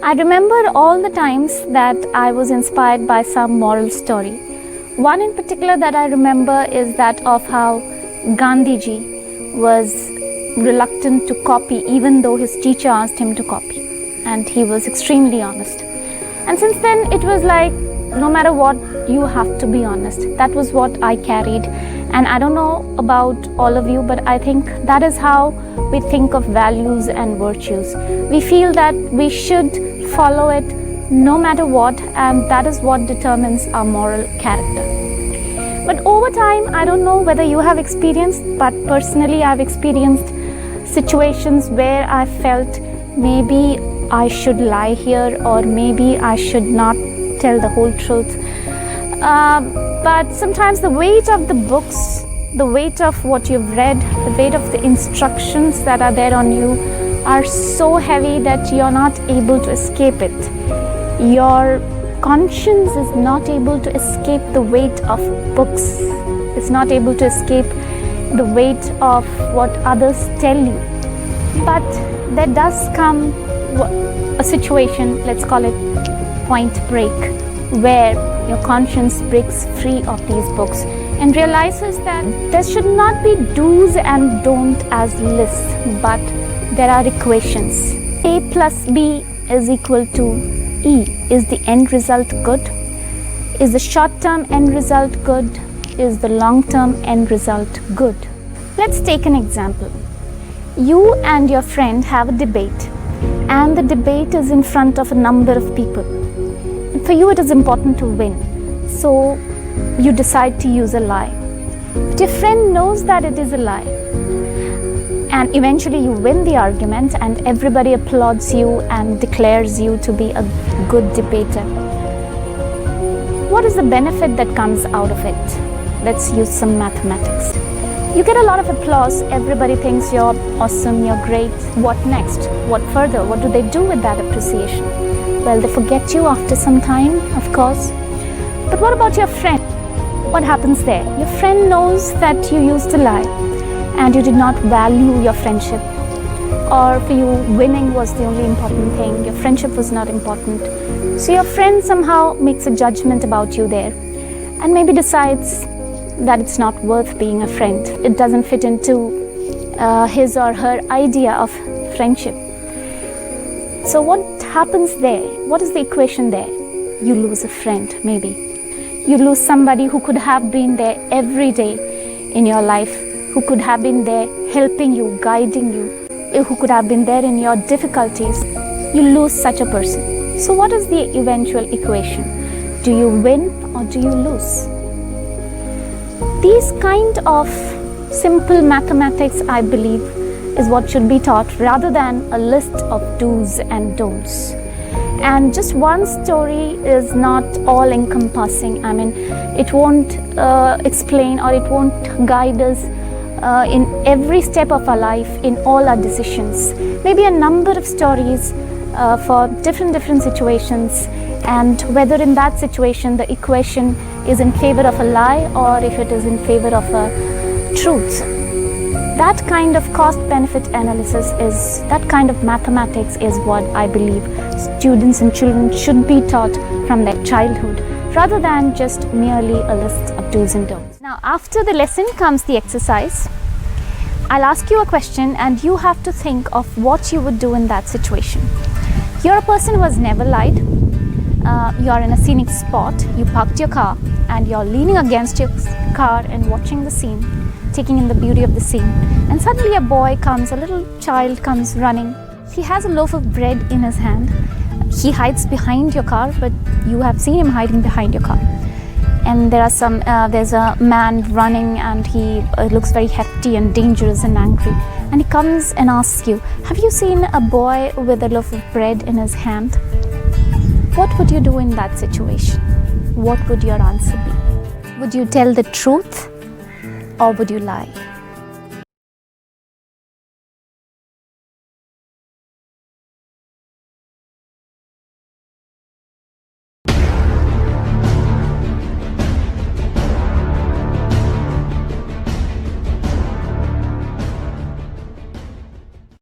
I remember all the times that I was inspired by some moral story. One in particular that I remember is that of how Gandhiji was reluctant to copy even though his teacher asked him to copy, and he was extremely honest. And since then it was like, no matter what, you have to be honest. That was what I carried. And I don't know about all of you, but I think that is how we think of values and virtues. We feel that we should follow it no matter what, and that is what determines our moral character. But over time, I don't know whether you have experienced, but personally I've experienced situations where I felt maybe I should lie here, or maybe I should not tell the whole truth. But sometimes the weight of the books, the weight of what you've read, the weight of the instructions that are there on you are so heavy that you're not able to escape it. Your conscience is not able to escape the weight of books. It's not able to escape the weight of what others tell you. But there does come a situation, let's call it point break, where your conscience breaks free of these books and realizes that there should not be do's and don't as lists, but there are equations. A plus B is equal to E. Is the end result good? Is the short-term end result good? Is the long-term end result good? Let's take an example. You and your friend have a debate, and the debate is in front of a number of people. And for you it is important to win, so you decide to use a lie. But your friend knows that it is a lie, and eventually you win the argument and everybody applauds you and declares you to be a good debater. What is the benefit that comes out of it? Let's use some mathematics. You get a lot of applause, everybody thinks you're awesome, you're great. What next? What further? What do they do with that appreciation? Well, they forget you after some time, of course. But what about your friend? What happens there? Your friend knows that you used to lie and you did not value your friendship. Or for you, winning was the only important thing. Your friendship was not important. So your friend somehow makes a judgment about you there and maybe decides that it's not worth being a friend. It doesn't fit into his or her idea of friendship. So what happens there? What is the equation there? You lose a friend, maybe. You lose somebody who could have been there every day in your life, who could have been there helping you, guiding you, who could have been there in your difficulties. You lose such a person. So what is the eventual equation? Do you win or do you lose? These kind of simple mathematics, I believe, is what should be taught rather than a list of do's and don'ts. And just one story is not all encompassing. I mean, it won't explain or it won't guide us in every step of our life, in all our decisions. Maybe a number of stories for different situations, and whether in that situation the equation is in favor of a lie or if it is in favor of a truth. That kind of cost-benefit analysis is, that kind of mathematics is what I believe students and children should be taught from their childhood, rather than just merely a list of do's and don'ts. Now, after the lesson comes the exercise. I'll ask you a question and you have to think of what you would do in that situation. You're a person who has never lied. You're in a scenic spot, you parked your car and you're leaning against your car and watching the scene, taking in the beauty of the scene. And suddenly a boy comes, a little child comes running. He has a loaf of bread in his hand. He hides behind your car, but you have seen him hiding behind your car. And there's a man running and he looks very hefty and dangerous and angry. And he comes and asks you, have you seen a boy with a loaf of bread in his hand? What would you do in that situation? What would your answer be? Would you tell the truth or would you lie?